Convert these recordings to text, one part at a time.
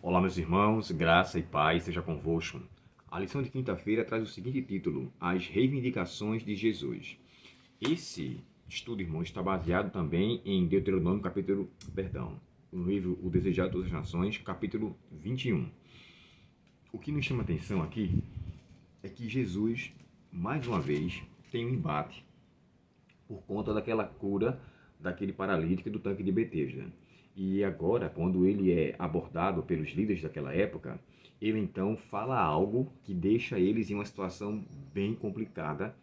Olá, meus irmãos, graça e paz seja convosco. A lição de quinta-feira traz o seguinte título: As reivindicações de Jesus. Esse estudo, irmão, está baseado também em Deuteronômio, no livro O Desejado de Todas as Nações, capítulo 21. O que nos chama a atenção aqui é que Jesus, mais uma vez, tem um embate por conta daquela cura daquele paralítico do tanque de Betesda. E agora, quando ele é abordado pelos líderes daquela época, ele então fala algo que deixa eles em uma situação bem complicada,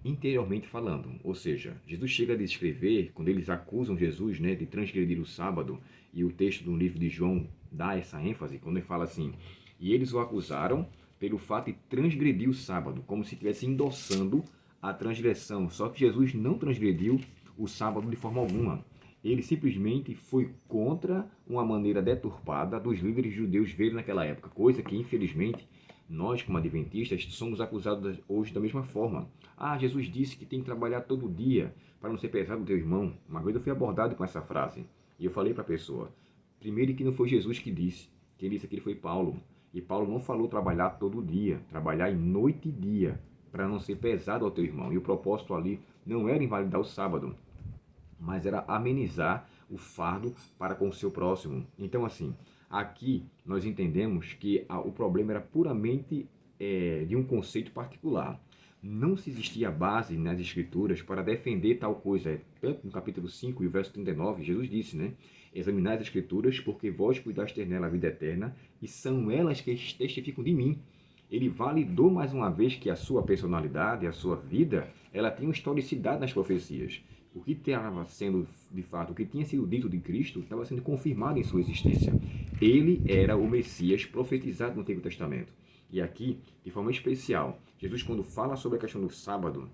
interiormente falando. Ou seja, Jesus chega a descrever, quando eles acusam Jesus, de transgredir o sábado, e o texto do livro de João dá essa ênfase, quando ele fala assim: e eles o acusaram pelo fato de transgredir o sábado, como se estivesse endossando a transgressão. Só que Jesus não transgrediu o sábado de forma alguma. Ele simplesmente foi contra uma maneira deturpada dos líderes judeus verem naquela época, coisa que, infelizmente, nós, como adventistas, somos acusados hoje da mesma forma. Ah, Jesus disse que tem que trabalhar todo dia para não ser pesado do teu irmão. Uma vez eu fui abordado com essa frase e eu falei para a pessoa, primeiro que não foi Jesus que disse, quem disse aquilo foi Paulo. E Paulo não falou trabalhar todo dia, trabalhar em noite e dia, para não ser pesado ao teu irmão. E o propósito ali não era invalidar o sábado, mas era amenizar o fardo para com o seu próximo. Então, assim, aqui nós entendemos que o problema era puramente de um conceito particular. Não se existia base nas escrituras para defender tal coisa. Tanto no capítulo 5 e o verso 39, Jesus disse, examinai as escrituras, porque vós cuidaste ter nela a vida eterna, e são elas que testificam de mim. Ele validou mais uma vez que a sua personalidade, a sua vida, ela tinha uma historicidade nas profecias. O que estava sendo, de fato, o que tinha sido dito de Cristo, estava sendo confirmado em sua existência. Ele era o Messias profetizado no Antigo Testamento. E aqui, de forma especial, Jesus, quando fala sobre a questão do sábado,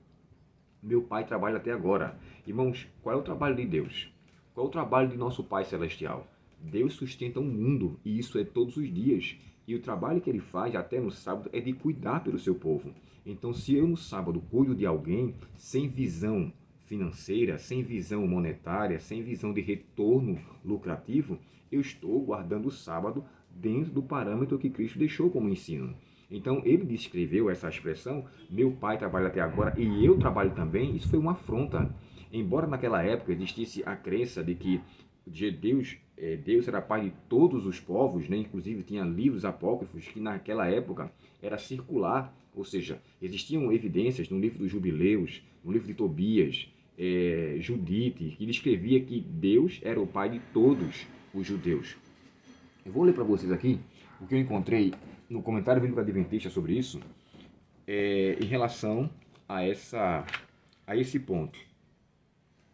meu Pai trabalha até agora. Irmãos, qual é o trabalho de Deus? Qual é o trabalho de nosso Pai Celestial? Deus sustenta o mundo, e isso é todos os dias. E o trabalho que ele faz, até no sábado, é de cuidar pelo seu povo. Então, se eu no sábado cuido de alguém sem visão financeira, sem visão monetária, sem visão de retorno lucrativo, eu estou guardando o sábado dentro do parâmetro que Cristo deixou como ensino. Então, ele descreveu essa expressão, meu pai trabalha até agora e eu trabalho também, isso foi uma afronta. Embora naquela época existisse a crença de que Deus era pai de todos os povos, inclusive tinha livros apócrifos que naquela época era circular, ou seja, existiam evidências no livro dos Jubileus, no livro de Tobias, Judite, que descrevia que Deus era o pai de todos os judeus. Eu vou ler para vocês aqui o que eu encontrei no comentário vindo para Adventista sobre isso, em relação a esse ponto.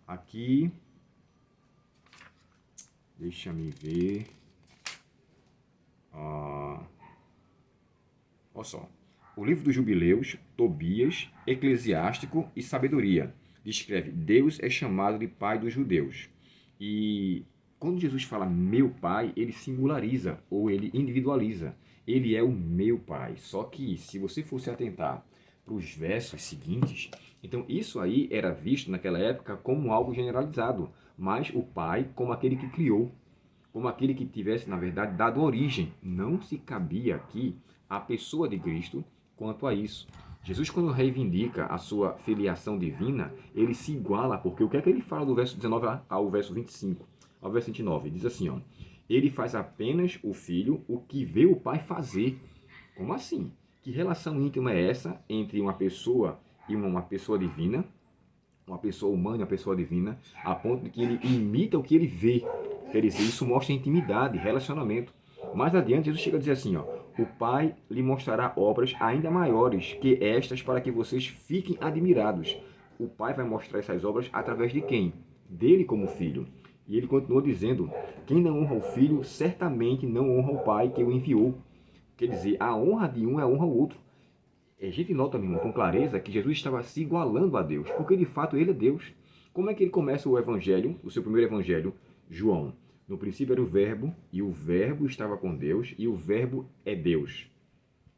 Aqui, deixa me ver. Olha só. O livro dos Jubileus, Tobias, Eclesiástico e Sabedoria descreve: Deus é chamado de Pai dos judeus. E quando Jesus fala meu Pai, ele singulariza ou ele individualiza. Ele é o meu Pai. Só que se você fosse atentar para os versos seguintes, então isso aí era visto naquela época como algo generalizado, mas o Pai como aquele que criou, como aquele que tivesse, na verdade, dado origem. Não se cabia aqui a pessoa de Cristo quanto a isso. Jesus, quando reivindica a sua filiação divina, ele se iguala, porque o que é que ele fala do verso 19 ao verso 25, ao verso 29? Diz assim, ele faz apenas o Filho o que vê o Pai fazer. Como assim? Que relação íntima é essa entre uma pessoa e uma pessoa divina, uma pessoa humana e uma pessoa divina, a ponto de que ele imita o que ele vê? Quer dizer, isso mostra intimidade, relacionamento. Mais adiante, Jesus chega a dizer assim, o Pai lhe mostrará obras ainda maiores que estas para que vocês fiquem admirados. O Pai vai mostrar essas obras através de quem? Dele como Filho. E ele continua dizendo, quem não honra o Filho, certamente não honra o Pai que o enviou. Quer dizer, a honra de um é a honra ao outro. A gente nota, meu irmão, com clareza que Jesus estava se igualando a Deus, porque de fato ele é Deus. Como é que ele começa o evangelho, o seu primeiro evangelho? João. No princípio era o verbo, e o verbo estava com Deus, e o verbo é Deus.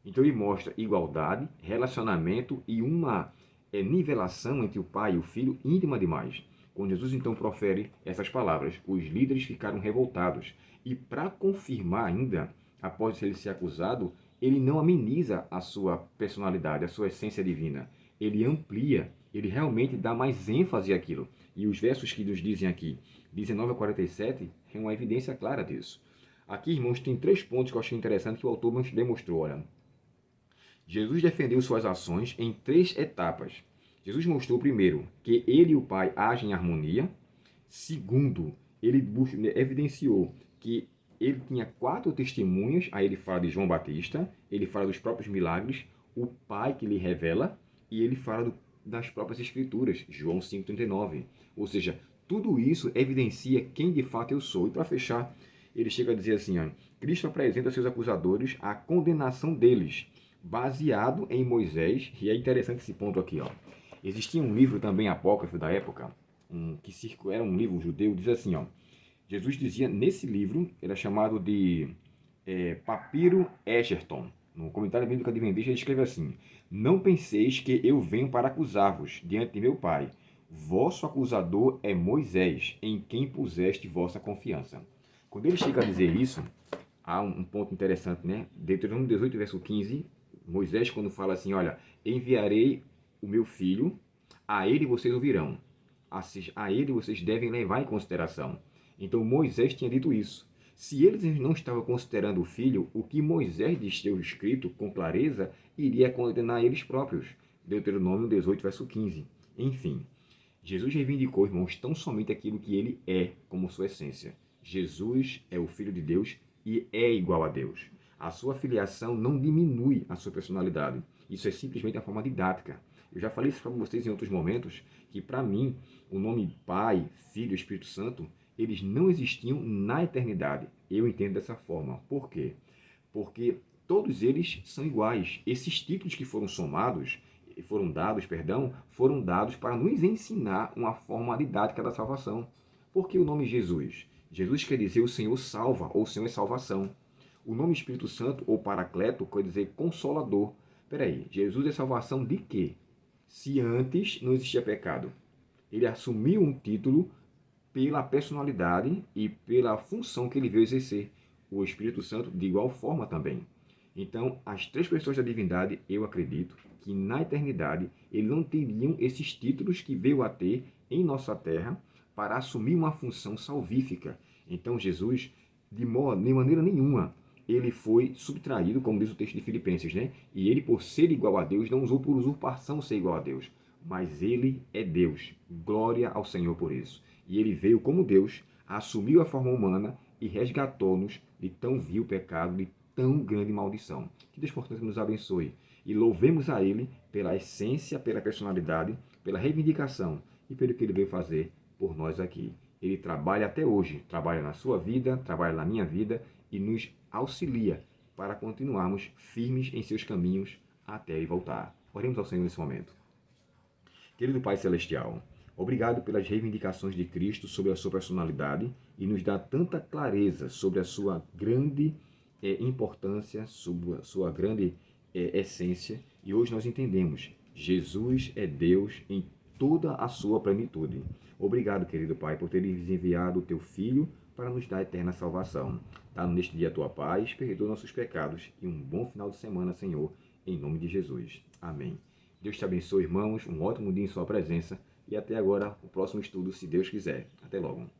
Então ele mostra igualdade, relacionamento e uma nivelação entre o pai e o filho íntima demais. Quando Jesus então profere essas palavras, os líderes ficaram revoltados. E para confirmar ainda após ele ser acusado, ele não ameniza a sua personalidade, a sua essência divina. Ele amplia, ele realmente dá mais ênfase àquilo. E os versos que nos dizem aqui, 19 a 47, é uma evidência clara disso. Aqui, irmãos, tem 3 pontos que eu achei interessante que o autor nos demonstrou. Olha, Jesus defendeu suas ações em 3 etapas. Jesus mostrou, primeiro, que ele e o Pai agem em harmonia. Segundo, ele evidenciou que ele tinha 4 testemunhas. Aí ele fala de João Batista, ele fala dos próprios milagres, o Pai que lhe revela, e ele fala das próprias Escrituras, João 5,39. Ou seja, tudo isso evidencia quem de fato eu sou. E para fechar, ele chega a dizer assim, ó, Cristo apresenta a seus acusadores a condenação deles, baseado em Moisés. E é interessante esse ponto aqui, ó. Existia um livro também apócrifo da época, que era um livro judeu, diz assim, ó, Jesus dizia nesse livro, era chamado de Papiro Egerton. No comentário bíblico adventista, ele escreve assim: Não penseis que eu venho para acusar-vos diante de meu Pai. Vosso acusador é Moisés, em quem puseste vossa confiança. Quando ele chega a dizer isso, há um ponto interessante, né? Deuteronômio 18, verso 15, Moisés, quando fala assim, olha, enviarei o meu filho, a ele vocês ouvirão, a ele vocês devem levar em consideração. Então Moisés tinha dito isso. Se eles não estavam considerando o filho, o que Moisés deixou escrito com clareza iria condenar eles próprios. Deuteronômio 18, verso 15. Enfim, Jesus reivindicou, irmãos, tão somente aquilo que ele é como sua essência. Jesus é o Filho de Deus e é igual a Deus. A sua filiação não diminui a sua personalidade. Isso é simplesmente a forma didática. Eu já falei isso para vocês em outros momentos, que para mim, o nome Pai, Filho e Espírito Santo, eles não existiam na eternidade. Eu entendo dessa forma. Por quê? Porque todos eles são iguais. Esses títulos que foram dados para nos ensinar uma forma didática da salvação. Por que o nome Jesus? Jesus quer dizer o Senhor salva, ou o Senhor é salvação. O nome Espírito Santo, ou Paracleto, quer dizer consolador. Peraí, Jesus é salvação de quê? Se antes não existia pecado. Ele assumiu um título pela personalidade e pela função que ele veio exercer. O Espírito Santo, de igual forma também. Então, as 3 pessoas da divindade, eu acredito que na eternidade eles não teriam esses títulos que veio a ter em nossa terra para assumir uma função salvífica. Então, Jesus, de maneira nenhuma, ele foi subtraído, como diz o texto de Filipenses, né? E ele, por ser igual a Deus, não usou por usurpação ser igual a Deus. Mas ele é Deus. Glória ao Senhor por isso. E ele veio como Deus, assumiu a forma humana e resgatou-nos de tão vil pecado, de tão grande maldição. Que Deus, portanto, nos abençoe. E louvemos a Ele pela essência, pela personalidade, pela reivindicação e pelo que Ele veio fazer por nós aqui. Ele trabalha até hoje, trabalha na sua vida, trabalha na minha vida e nos auxilia para continuarmos firmes em seus caminhos até Ele voltar. Oremos ao Senhor nesse momento. Querido Pai Celestial, obrigado pelas reivindicações de Cristo sobre a sua personalidade e nos dá tanta clareza sobre a sua grande importância, sobre a sua grande essência. E hoje nós entendemos, Jesus é Deus em toda a sua plenitude. Obrigado, querido Pai, por teres enviado o teu Filho para nos dar a eterna salvação. Dá-nos neste dia a tua paz, perdoa nossos pecados e um bom final de semana, Senhor, em nome de Jesus. Amém. Deus te abençoe, irmãos, um ótimo dia em sua presença e até agora o próximo estudo, se Deus quiser. Até logo.